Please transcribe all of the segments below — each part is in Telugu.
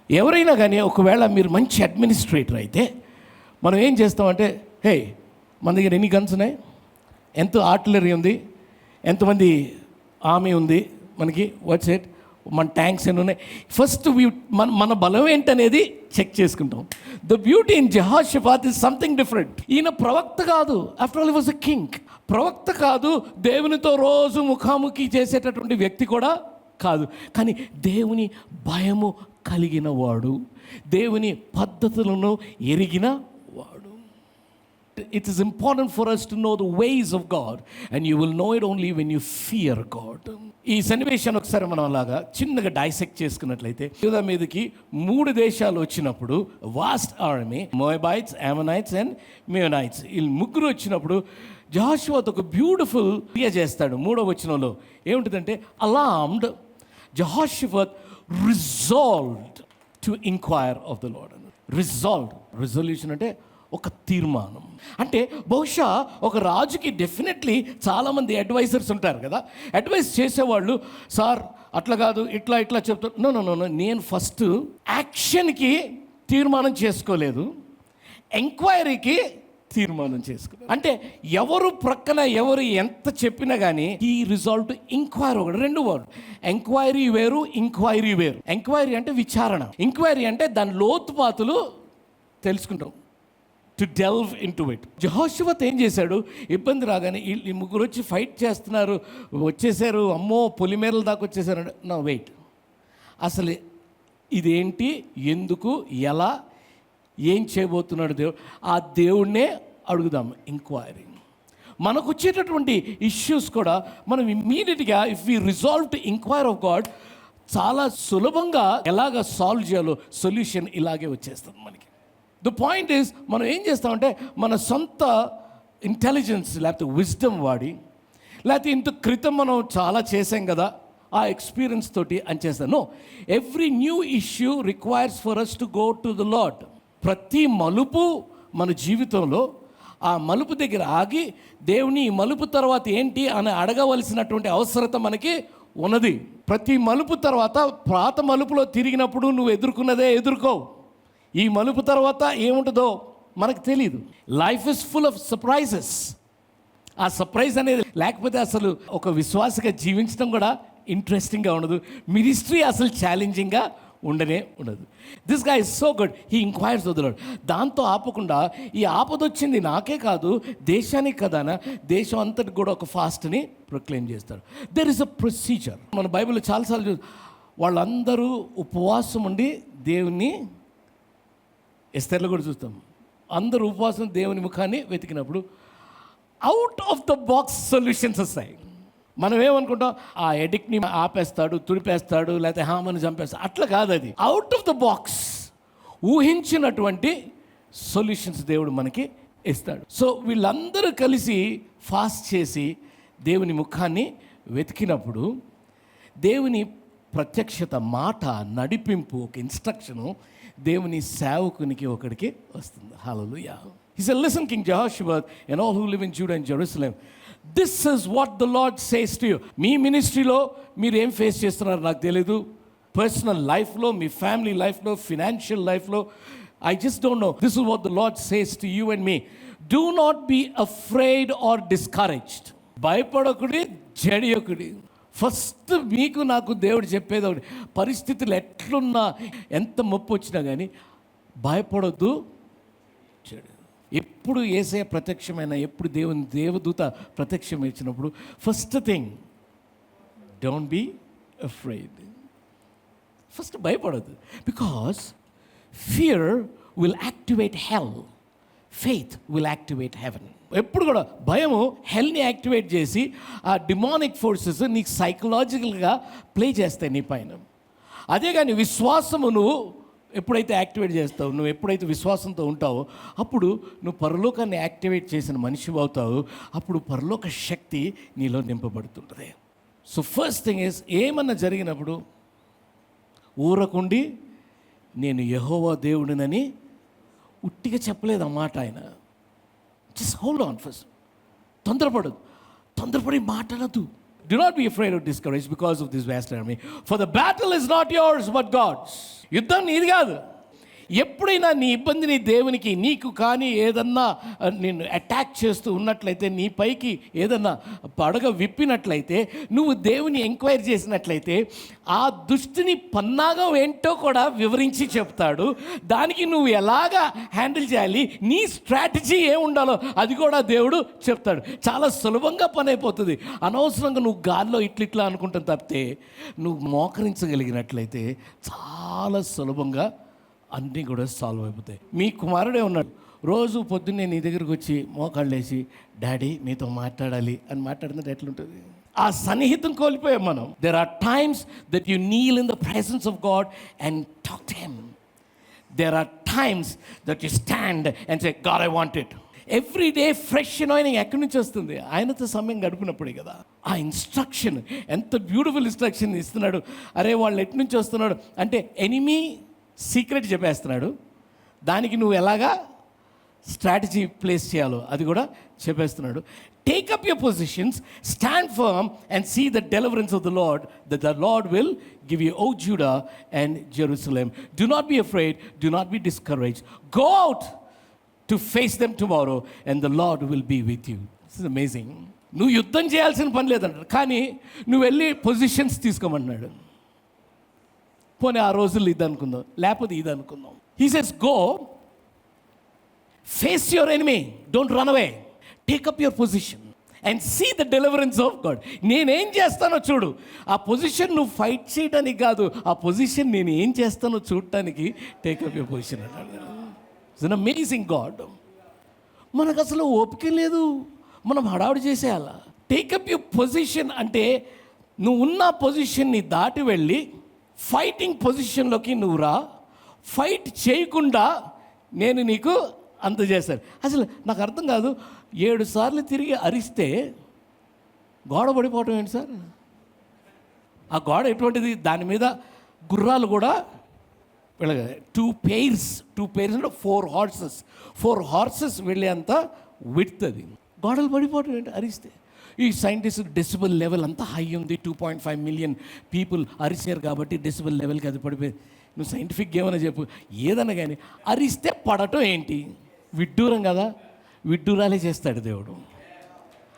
ఎవరైనా కానీ ఒకవేళ మీరు మంచి అడ్మినిస్ట్రేటర్ అయితే మనం ఏం చేస్తామంటే, హే మన దగ్గర ఎన్ని గన్స్ ఉన్నాయి, ఎంత ఆర్టిలరీ ఉంది, ఎంతమంది ఆర్మీ ఉంది, మనకి వాట్స్ ఇట్, మన ట్యాంక్స్ ఎన్ని ఉన్నాయి, ఫస్ట్ మన బలం ఏంటనేది చెక్ చేసుకుంటాం. The beauty in Jehoshaphat is something different. ఈయన ప్రవక్త కాదు, after all he was a king. ప్రవక్త కాదు, దేవునితో రోజు ముఖాముఖి చేసేటటువంటి వ్యక్తి కూడా కాదు, కానీ దేవుని భయము కలిగిన వాడు, దేవుని పద్ధతులను ఎరిగిన వాడు. It is important for us to know the ways of God, and you will know it only when you fear God. ఈ సన్నివేశాన్ని ఒకసారి మనం అలాగా చిన్నగా డైసెక్ట్ చేసుకున్నట్లయితే, యూదా మీదకి 3 దేశాలు వచ్చినప్పుడు, వాస్ట్ ఆర్మీ, మోయాబైట్స్, అమ్మోనైట్స్ అండ్ మెయోనైట్స్, వీళ్ళు 3 వచ్చినప్పుడు యెహోషువ ఒక బ్యూటిఫుల్ క్రియ చేస్తాడు. 3వ వచనంలో ఏముంటుందంటే, అలార్మ్డ్ యెహోషువ resolved to enquire of the lord. Resolution అంటే ఒక తీర్మానం. అంటే బహుశా ఒక రాజుకి డెఫినెట్లీ చాలామంది అడ్వైజర్స్ ఉంటారు కదా, అడ్వైస్ చేసేవాళ్ళు, సార్ అట్లా కాదు, ఇట్లా చెప్తారు. నో, నేను ఫస్ట్ యాక్షన్కి తీర్మానం చేసుకోలేదు, ఎంక్వైరీకి తీర్మానం చేసుకోలేదు. అంటే ఎవరు ప్రక్కన ఎవరు ఎంత చెప్పినా కానీ ఈ రిజాల్వ్ ఇంక్వైరీ. ఒకటి 2 వర్డ్, ఎంక్వైరీ వేరు, ఇంక్వైరీ వేరు. ఎంక్వైరీ అంటే విచారణ, ఇంక్వైరీ అంటే దాని లోతుపాతులు తెలుసుకుంటాం, to delve into it. యెహోషువ ఏం చేశాడు, ఇబ్బంది రాగానే ఈ 3 వచ్చి ఫైట్ చేస్తున్నారు, వచ్చేసారు, అమ్మో పొలిమేరల దాకా వచ్చేసారు. నా వెయిట్, అసలు ఇదేంటి, ఎందుకు, ఎలా, ఏం చేయబోతున్నాడు దేవుడు, ఆ దేవుణ్ణే అడుగుదాం. ఎంక్వైరీ. మనకు వచ్చేటటువంటి ఇష్యూస్ కూడా మనం ఇమ్మీడియట్గా if we resolve to enquire of God, చాలా సులభంగా ఎలాగ సాల్వ్ చేయాలో సొల్యూషన్ ఇలాగే వచ్చేస్తుంది మనకి. ద పాయింట్ ఈజ్, మనం ఏం చేస్తామంటే మన సొంత ఇంటెలిజెన్స్ లేకపోతే విజ్డమ్ వాడి, లేకపోతే ఇంత క్రితం మనం చాలా చేసాం కదా ఆ ఎక్స్పీరియన్స్ తోటి అని చేస్తాను. No, every new issue requires for us to go to the Lord. ప్రతి మలుపు మన జీవితంలో ఆ మలుపు దగ్గర ఆగి దేవుని ఈ మలుపు తర్వాత ఏంటి అని అడగవలసినటువంటి అవసరత మనకి ఉన్నది. ప్రతి మలుపు తర్వాత పాత మలుపులో తిరిగినప్పుడు నువ్వు ఎదుర్కొన్నదే ఎదుర్కోవు, ఈ మలుపు తర్వాత ఏముంటుందో మనకు తెలియదు. Life is full of surprises. ఆ సర్ప్రైజ్ అనేది లేకపోతే అసలు ఒక విశ్వాసగా జీవించడం కూడా ఇంట్రెస్టింగ్గా ఉండదు, మినిస్ట్రీ అసలు ఛాలెంజింగ్గా ఉండదు. దిస్ గా is so good, he inquires of the Lord. దాంతో ఆపకుండా ఈ ఆపదొచ్చింది నాకే కాదు దేశానికి కదా, దేశం అంతటి కూడా ఒక ఫాస్ట్ని ప్రొక్లెయిమ్ చేస్తాడు. There is a procedure. మన బైబిల్లో చాలాసార్లు వాళ్ళందరూ ఉపవాసం ఉండి దేవుణ్ణి, ఎస్తేర్లో కూడా చూస్తాం, అందరూ ఉపవాసం దేవుని ముఖాన్ని వెతికినప్పుడు out of the box solutions వస్తాయి. మనం ఏమనుకుంటాం, ఆ ఎడిక్ట్ని ఆపేస్తాడు, తుడిపేస్తాడు, లేకపోతే హామని చంపేస్తాడు. అట్లా కాదు, అది అవుట్ ఆఫ్ ద బాక్స్ ఊహించినటువంటి సొల్యూషన్స్ దేవుడు మనకి ఇస్తాడు. సో వీళ్ళందరూ కలిసి ఫాస్ట్ చేసి దేవుని ముఖాన్ని వెతికినప్పుడు దేవుని ప్రత్యక్షత, మాట, నడిపింపు, ఒక ఇన్స్ట్రక్షను దేవుని సేవకునికి ఒకడికి వస్తుంది. హల్లెలూయా. He said, listen, King Jehoshaphat and all who live in Judah and Jerusalem, this is what the Lord says to you. మీ మినిస్ట్రీలో మీరు ఏం ఫేస్ చేస్తున్నారు నాకు తెలీదు, పర్సనల్ లైఫ్లో, మీ ఫ్యామిలీ లైఫ్లో, ఫినాన్షియల్ లైఫ్లో, I just don't know. This is what the Lord says to you and me. Do not be afraid or discouraged. భయపడకుడి, జడియకుడి. ఫస్ట్ మీకు నాకు దేవుడు చెప్పేది ఒకటి, పరిస్థితులు ఎట్లున్నా, ఎంత ముప్పు వచ్చినా కానీ భయపడొద్దు, చెడు. ఎప్పుడు యేసయ్య ప్రత్యక్షమైన, ఎప్పుడు దేవుని దేవదూత ప్రత్యక్షం ఇచ్చినప్పుడు first thing, don't be afraid. First భయపడద్దు, because fear will activate hell, faith will activate heaven. ఎప్పుడు కూడా భయము హెల్ని యాక్టివేట్ చేసి ఆ డిమానిక్ ఫోర్సెస్ నీకు సైకలాజికల్గా ప్లే చేస్తాయి నీ పైన. అదే కానీ విశ్వాసము నువ్వు ఎప్పుడైతే యాక్టివేట్ చేస్తావు, నువ్వు ఎప్పుడైతే విశ్వాసంతో ఉంటావో అప్పుడు నువ్వు పరలోకాన్ని యాక్టివేట్ చేసిన మనిషి అవుతావు. అప్పుడు పరలోక శక్తి నీలో నింపబడుతుంటుంది. సో ఫస్ట్ థింగ్ ఈజ్, ఏమన్నా జరిగినప్పుడు ఊరకుండి నేను యెహోవా దేవుడినని ఉట్టిగా చెప్పలేదు ఆ మాట ఆయన. Just hold on first. తొందరపడి మాట్లాడద్దు. Do not be afraid or discouraged because of this vast army. For the battle is not yours, but God's. యుద్ధం నీది కాదు. ఎప్పుడైనా నీ ఇబ్బందిని దేవునికి, నీకు కానీ ఏదన్నా నేను అటాక్ చేస్తూ ఉన్నట్లయితే, నీ పైకి ఏదన్నా పడగ విప్పినట్లయితే, నువ్వు దేవుని ఎంక్వైరీ చేసినట్లయితే, ఆ దుష్టిని పన్నాగం ఏంటో కూడా వివరించి చెప్తాడు. దానికి నువ్వు ఎలాగా హ్యాండిల్ చేయాలి, నీ స్ట్రాటజీ ఏముండాలో అది కూడా దేవుడు చెప్తాడు. చాలా సులభంగా పని అయిపోతుంది. అనవసరంగా నువ్వు గాల్లో ఇట్లిట్లా అనుకుంటాను తప్పితే, నువ్వు మోకరించగలిగినట్లయితే చాలా సులభంగా అన్నీ కూడా సాల్వ్ అయిపోతాయి. మీ కుమారుడే ఉన్నాడు, రోజు పొద్దున్నే నీ దగ్గరికి వచ్చి మోకాళ్ళేసి డాడీ మీతో మాట్లాడాలి అని మాట్లాడినట్టు ఎట్లుంటుంది? ఆ సన్నిహితం కోల్పోయాం మనం. There are times that you kneel in the presence of God and talk to him. There are times that you stand and say God I want it. Every day fresh anointing ఎక్కడి నుంచి వస్తుంది? ఆయనతో సమయం గడిపినప్పుడే కదా. ఆ ఇన్స్ట్రక్షన్ ఎంత బ్యూటిఫుల్ ఇన్స్ట్రక్షన్ ఇస్తున్నాడు. అరే వాళ్ళు ఎటు నుంచి వస్తున్నాడు అంటే ఎనిమీ సీక్రెట్ చెప్పేస్తున్నాడు. దానికి నువ్వు ఎలాగా స్ట్రాటజీ ప్లేస్ చేయాలో అది కూడా చెప్పేస్తున్నాడు. Take up your positions, stand firm and see the deliverance of the Lord, that the Lord will give you, O Judah and Jerusalem. Do not be afraid, do not be discouraged. Go out to face them tomorrow and the Lord will be with you. This is amazing. నువ్వు యుద్ధం చేయాల్సిన పని లేదంటాడు, కానీ నువ్వు వెళ్ళి పొజిషన్స్ తీసుకోమన్నాడు. పోనీ ఆ రోజుల్లో ఇది అనుకుందాం, లేకపోతే ఇది అనుకుందాం. He says go face your enemy, don't run away, take up your position and see the deliverance of God. నేనేం చేస్తానో చూడు. ఆ పొజిషన్ నువ్వు ఫైట్ చేయడానికి కాదు, ఆ పొజిషన్ నేను ఏం చేస్తానో చూడటానికి టేక్ అప్ యువర్ పొజిషన్ అన్నాడు. It's an amazing God. మనకు అసలు ఓపిక లేదు, మనం హడావుడి చేసేయాలా. టేక్ అప్ యువర్ పొజిషన్ అంటే నువ్వు ఉన్న పొజిషన్ని దాటి వెళ్ళి ఫైటింగ్ పొజిషన్లోకి నువ్వు రా. ఫైట్ చేయకుండా నేను నీకు అంత చేశాను. అసలు నాకు అర్థం కాదు, 7 సార్లు తిరిగి అరిస్తే గోడ పడిపోవటం ఏంటి సార్? ఆ గోడ ఎటువంటిది? దాని మీద గుర్రాలు కూడా వెళ్ళగా 2 pairs అంటే 4 horses వెళ్ళేంత విడ్త్ అది. గోడలు పడిపోవటం ఏంటి అరిస్తే? ఈ సైంటిస్ట్ డెసిబల్ లెవెల్ అంతా హై ఉంది, 2.5 million పీపుల్ అరిచారు కాబట్టి డెసిబల్ లెవెల్కి అది పడిపోయింది. నువ్వు సైంటిఫిక్ ఏమైనా చెప్పు, ఏదన్నా కానీ అరిస్తే పడటం ఏంటి? విడ్డూరం కదా. విడ్డూరాలే చేస్తాడు దేవుడు.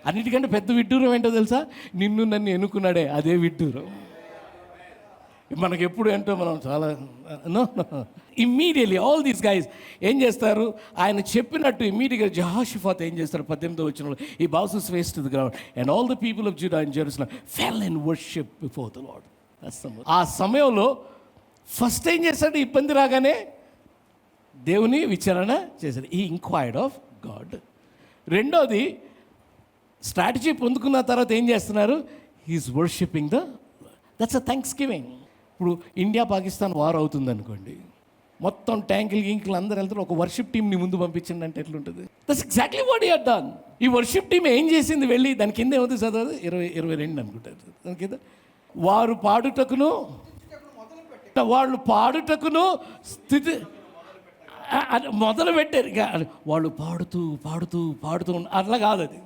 అన్నిటికంటే పెద్ద విడ్డూరం ఏంటో తెలుసా? నిన్ను నన్ను ఎన్నుకున్నాడే, అదే విడ్డూరం. మనకు ఎప్పుడు ఏంటో మనం చాలా ఇమ్మీడియట్లీ ఆల్ దీస్ గైస్ ఏం చేస్తారు? ఆయన చెప్పినట్టు ఇమ్మీడియట్గా జెహోషాఫాత్ ఏం చేస్తారు? 18వ వచనంలో, ఈ boss his face to the ground and all the people of JUDA and Jerusalem fell in worship before the lord. ఆ సమయంలో ఫస్ట్ ఏం చేశాడు? ఇబ్బంది రాగానే దేవుని విచారణ చేశాడు. ఈ ఇంక్వైర్డ్ ఆఫ్ గాడ్. రెండోది స్ట్రాటజీ పొందుకున్న తర్వాత ఏం చేస్తున్నారు? He's worshipping that's a thanksgiving. ఇప్పుడు ఇండియా పాకిస్తాన్ వార్ అవుతుంది అనుకోండి, మొత్తం ట్యాంకులు గింకులు అందరూ వెళ్తారు, ఒక వర్షిప్ టీమ్ని ముందు పంపించండి అంటే ఎట్లుంటుంది? That's exactly what he had done. ఈ వర్షిప్ టీమ్ ఏం చేసింది? వెళ్ళి దాని కింద ఏమవుతుంది చదవదు, 22 అనుకుంటారు. దాని కింద వాళ్ళు పాడుటకును స్థితి మొదలు పెట్టారు. వాళ్ళు పాడుతూ అట్లా కాదు అది.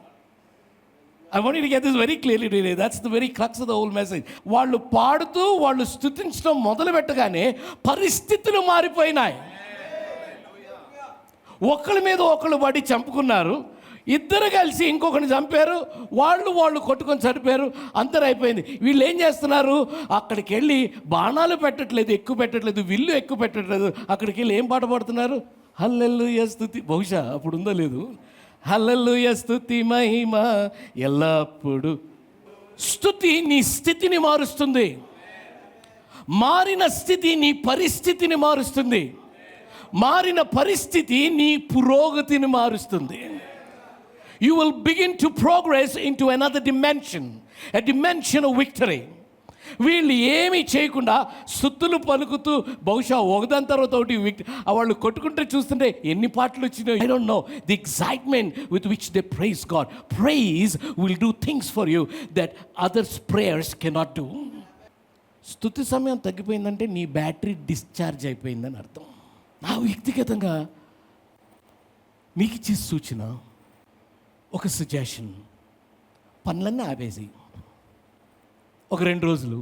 I want you to get this very clearly today. That's the very crux of the whole message. వాళ్ళు పాడుతూ వాళ్ళు స్తుతించడం మొదలు పెట్టగానే పరిస్థితులు మారిపోయినాయి. ఒకళ్ళ మీద ఒకళ్ళు పడి చంపుకున్నారు, ఇద్దరు కలిసి ఇంకొకరిని చంపారు, వాళ్ళు కొట్టుకొని చనిపోయారు, అందరూ అయిపోయింది. వీళ్ళు ఏం చేస్తున్నారు? అక్కడికి వెళ్ళి బాణాలు పెట్టట్లేదు, ఎక్కువ పెట్టట్లేదు, విల్లు ఎక్కువ పెట్టట్లేదు. అక్కడికి వెళ్ళి ఏం పాట పాడుతున్నారు? హల్లెలూయా స్తుతి. బహుశా అప్పుడు ఉందో లేదు. హల్లెలూయా స్తుతి మహిమ ఎల్లప్పుడు. స్తుతి నీ స్థితిని మారుస్తుంది. మారిన స్థితి నీ పరిస్థితిని మారుస్తుంది. మారిన పరిస్థితి నీ పురోగతిని మారుస్తుంది. You will begin to progress into another dimension, a dimension of victory. వీళ్ళు ఏమీ చేయకుండా స్తుతులు పలుకుతూ బహుశా ఒకదాని తర్వాత ఒకటి వాళ్ళు కొట్టుకుంటే చూస్తుంటే ఎన్ని పాటలు వచ్చినాయి. I don't know the excitement with which they praise God. Praise will do things for you that others prayers cannot do. స్తుతి సమయం తగ్గిపోయిందంటే నీ బ్యాటరీ డిశ్చార్జ్ అయిపోయిందని అర్థం. నా వ్యక్తిగతంగా మీకు ఇచ్చే సూచన, ఒక సజెషన్, పనులన్నీ ఆపేసి ఒక 2 రోజులు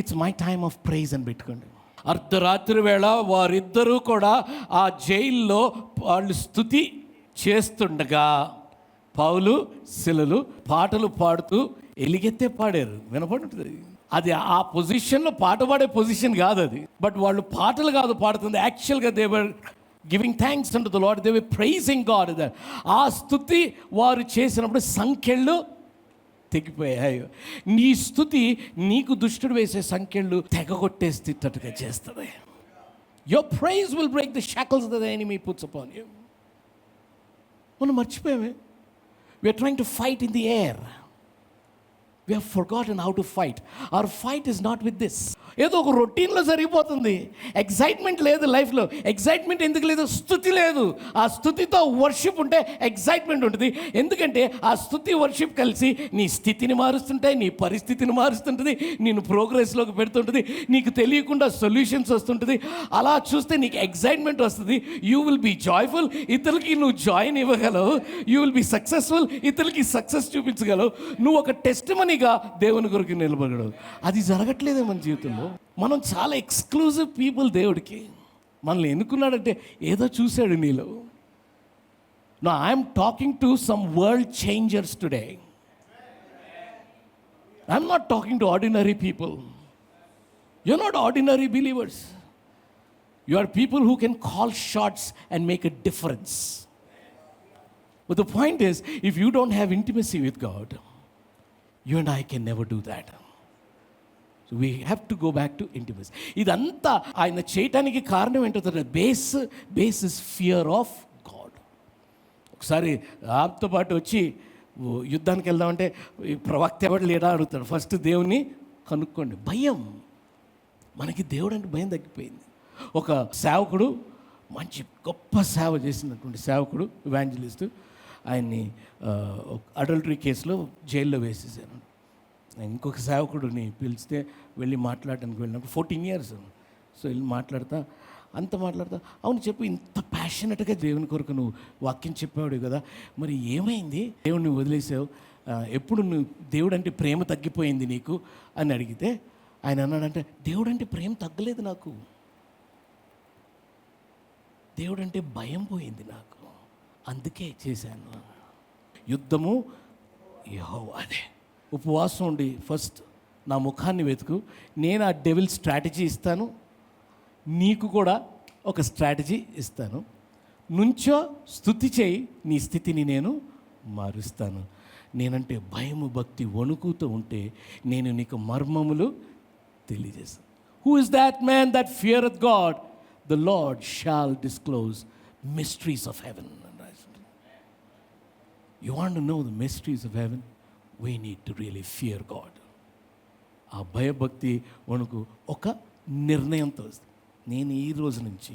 it's my time of praise అని పెట్టుకోండి. అర్ధరాత్రి వేళ వారిద్దరూ కూడా ఆ జైల్లో వాళ్ళు స్తుతి చేస్తుండగా పౌలు శిలలు పాటలు పాడుతూ ఎలిగెత్తే పాడారు. వినపడుతుంది. అది ఆ పొజిషన్లో పాట పాడే పొజిషన్ కాదు అది. బట్ వాళ్ళు పాటలు కాదు పాడుతుంది, యాక్చువల్గా they were giving thanks unto the lord, they were pricing God. ఆ స్తుతి వారు చేసినప్పుడు సంఖ్యలు తెగిపోయాయి. నీ స్తుతి నీకు దుష్టుడు వేసే సంఖ్యలు తెగగొట్టేస్తేటట్టుగా చేస్తుంది. Your praise will break the shackles that the enemy puts upon you. మనం మర్చిపోయామే. We're trying to fight in the air. We have forgotten how to fight. Our fight is not with this. ఏదో ఒక రొటీన్లో జరిగిపోతుంది. ఎగ్జైట్మెంట్ లేదు లైఫ్లో. ఎగ్జైట్మెంట్ ఎందుకు లేదు? స్తుతి లేదు. ఆ స్తుతితో వర్షిప్ ఉంటే ఎగ్జైట్మెంట్ ఉంటుంది. ఎందుకంటే ఆ స్తుతి వర్షిప్ కలిసి నీ స్థితిని మారుస్తుంటాయి, నీ పరిస్థితిని మారుస్తుంటుంది, నేను ప్రోగ్రెస్లోకి పెడుతుంటుంది, నీకు తెలియకుండా సొల్యూషన్స్ వస్తుంటుంది. అలా చూస్తే నీకు ఎగ్జైట్మెంట్ వస్తుంది. You will be joyful. ఇతరులకి నువ్వు జాయిన్ ఇవ్వగలవు. You will be successful. ఇతరులకి సక్సెస్ చూపించగలవు. నువ్వు ఒక టెస్ట్ మనీగా దేవుని కొరకు నిలబడగలవు. అది జరగట్లేదే మన జీవితంలో. మనం చాలా ఎక్స్క్లూజివ్ పీపుల్. దేవుడికి మనల్ని ఎన్నుకున్నాడంటే ఏదో చూశాడు నీలో. No I'm talking to some world changers today. I'm not talking to ordinary people. You are not ordinary believers. You are people who can call shots and make a difference. But the point is, if you don't have intimacy with God, you and I can never do that. So we have to go back to intimacy. ఇదంతా ఆయన చేయటానికి కారణం ఏంటో base is fear of God. ఒకసారి ఆప్తో పాటు వచ్చి యుద్ధానికి వెళ్దామంటే ఈ ప్రవక్త ఎవరు లేడా అడుగుతాడు. ఫస్ట్ దేవుని కనుక్కోండి. భయం. మనకి దేవుడు అంటే భయం తగ్గిపోయింది. ఒక సేవకుడు, మంచి గొప్ప సేవ చేసినటువంటి సేవకుడు, ఇవాంజలిస్ట్, ఆయన్ని అడల్టరీ కేసులో జైల్లో వేసేసాను. ఇంకొక సేవకుడిని పిలిస్తే వెళ్ళి మాట్లాడడానికి వెళ్ళినప్పుడు 14 years. సో వెళ్ళి మాట్లాడతా అవును చెప్పు, ఇంత ప్యాషనెట్గా దేవుని కొరకు నువ్వు వాక్యం చెప్పాడు కదా, మరి ఏమైంది? దేవుడిని వదిలేసావు, ఎప్పుడు నువ్వు దేవుడు అంటే ప్రేమ తగ్గిపోయింది నీకు అని అడిగితే ఆయన అన్నాడంటే, దేవుడు అంటే ప్రేమ తగ్గలేదు నాకు, దేవుడు అంటే భయం పోయింది నాకు, అందుకే చేశాను. యుద్ధము యెహోవాదే. ఉపవాసం ఉండి ఫస్ట్ నా ముఖాన్ని వెతుకు, నేను ఆ డెవిల్ స్ట్రాటజీ ఇస్తాను, నీకు కూడా ఒక స్ట్రాటజీ ఇస్తాను. నుంచో స్తుతి చేయి, నీ స్థితిని నేను మారుస్తాను. నేనంటే భయము భక్తి వణుకుతూ ఉంటే నేను నీకు మర్మములు తెలియజేస్తాను. Who is that man that feareth God? The Lord shall disclose mysteries of heaven. You want to know the mysteries of heaven? We need to really fear God. ఆ భయభక్తి వణుకు ఒక నిర్ణయంతో వస్తుంది. నేను ఈ రోజు నుంచి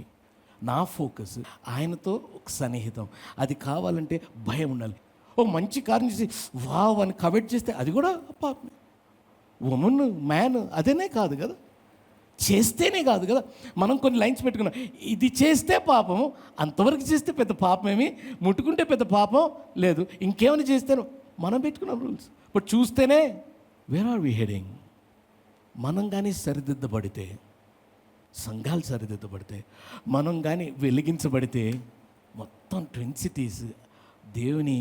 నా ఫోకస్ ఆయనతో ఒక సన్నిహితం. అది కావాలంటే భయం ఉండాలి. ఓ మంచి కార్యం చేసి వావ్ అని కవెట్ చేస్తే అది కూడా పాపమే. ఉమెన్ మ్యాన్ అదేనే కాదు కదా, చేస్తేనే కాదు కదా. మనం కొన్ని లైన్స్ పెట్టుకున్నాం, ఇది చేస్తే పాపము, అంతవరకు చేస్తే పెద్ద పాపమేమి, ముట్టుకుంటే పెద్ద పాపం లేదు, ఇంకేమైనా చేస్తేనో మనం పెట్టుకున్నాం రూల్స్. బట్ చూస్తేనే వేర్ ఆర్ వి హెడింగ్? మనం కానీ సరిదిద్దబడితే, సంఘాలు సరిదిద్దబడితే, మనం కానీ వెలిగించబడితే మొత్తం ట్విన్ సిటీస్ దేవుని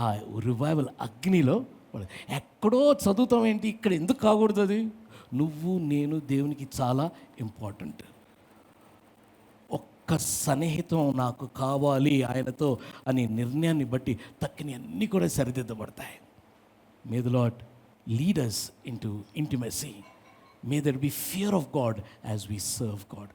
ఆ రివైవల్ అగ్నిలో ఎక్కడో చదువుతాం ఏంటి, ఇక్కడ ఎందుకు కాకూడదు? అది నువ్వు నేను దేవునికి చాలా ఇంపార్టెంట్. ఒక్క సన్నిహితం నాకు కావాలి ఆయనతో అనే నిర్ణయాన్ని బట్టి తక్కిన అన్నీ కూడా సరిదిద్దబడతాయి. May the Lord lead us into intimacy. May there be fear of God as we serve God.